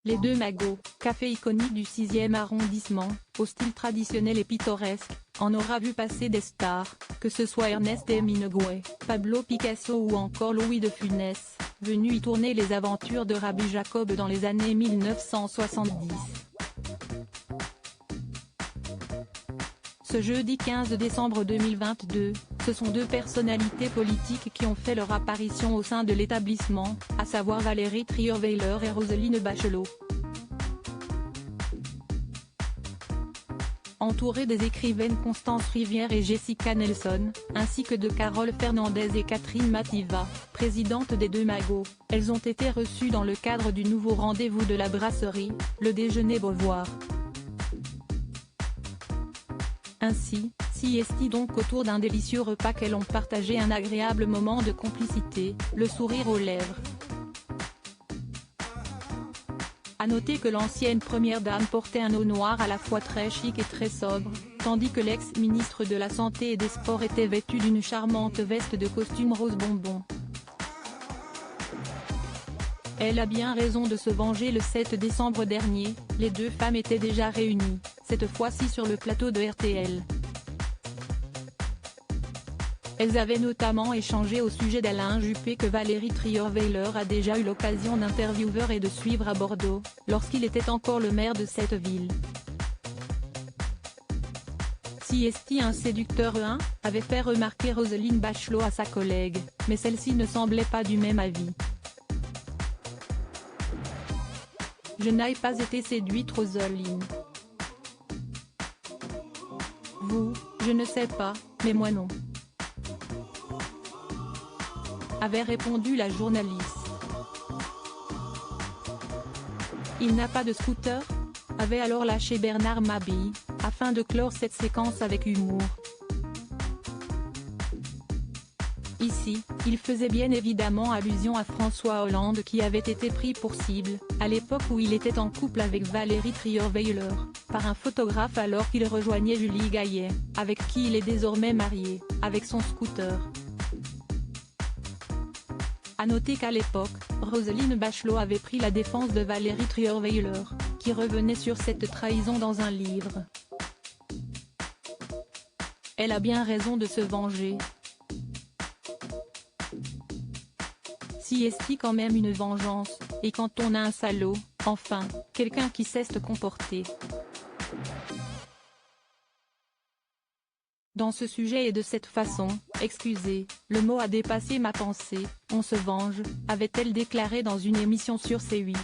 Les Deux Magots, café iconique du 6e arrondissement, au style traditionnel et pittoresque, en aura vu passer des stars, que ce soit Ernest Hemingway, Pablo Picasso ou encore Louis de Funès, venus y tourner les aventures de Rabbi Jacob dans les années 1970. Ce jeudi 15 décembre 2022, ce sont deux personnalités politiques qui ont fait leur apparition au sein de l'établissement, à savoir Valérie Trierweiler et Roselyne Bachelot. Entourées des écrivaines Constance Rivière et Jessica Nelson, ainsi que de Carole Fernandez et Catherine Mativa, présidentes des Deux Magots, elles ont été reçues dans le cadre du nouveau rendez-vous de la brasserie, le déjeuner Beauvoir. Ainsi, siestent donc autour d'un délicieux repas qu'elles ont partagé un agréable moment de complicité, le sourire aux lèvres. À noter que l'ancienne première dame portait un haut noir à la fois très chic et très sobre, tandis que l'ex-ministre de la Santé et des Sports était vêtu d'une charmante veste de costume rose bonbon. Elle a bien raison de se venger. Le 7 décembre dernier, les deux femmes étaient déjà réunies, cette fois-ci sur le plateau de RTL. Elles avaient notamment échangé au sujet d'Alain Juppé que Valérie Trierweiler a déjà eu l'occasion d'interviewer et de suivre à Bordeaux, lorsqu'il était encore le maire de cette ville. Siesti, un séducteur avait fait remarquer Roselyne Bachelot à sa collègue, mais celle-ci ne semblait pas du même avis. Je n'ai pas été séduite, Roselyne. Vous, je ne sais pas, mais moi non. Avait répondu la journaliste. Il n'a pas de scooter ? Avait alors lâché Bernard Mabille, afin de clore cette séquence avec humour. Ici, il faisait bien évidemment allusion à François Hollande qui avait été pris pour cible, à l'époque où il était en couple avec Valérie Trierweiler, par un photographe alors qu'il rejoignait Julie Gaillet, avec qui il est désormais marié, avec son scooter. À noter qu'à l'époque, Roselyne Bachelot avait pris la défense de Valérie Trierweiler, qui revenait sur cette trahison dans un livre. Elle a bien raison de se venger. Siesti quand même une vengeance, et quand on a un salaud, enfin, quelqu'un qui sait se comporter. Dans ce sujet et de cette façon, excusez, le mot a dépassé ma pensée, on se venge, avait-elle déclaré dans une émission sur C8.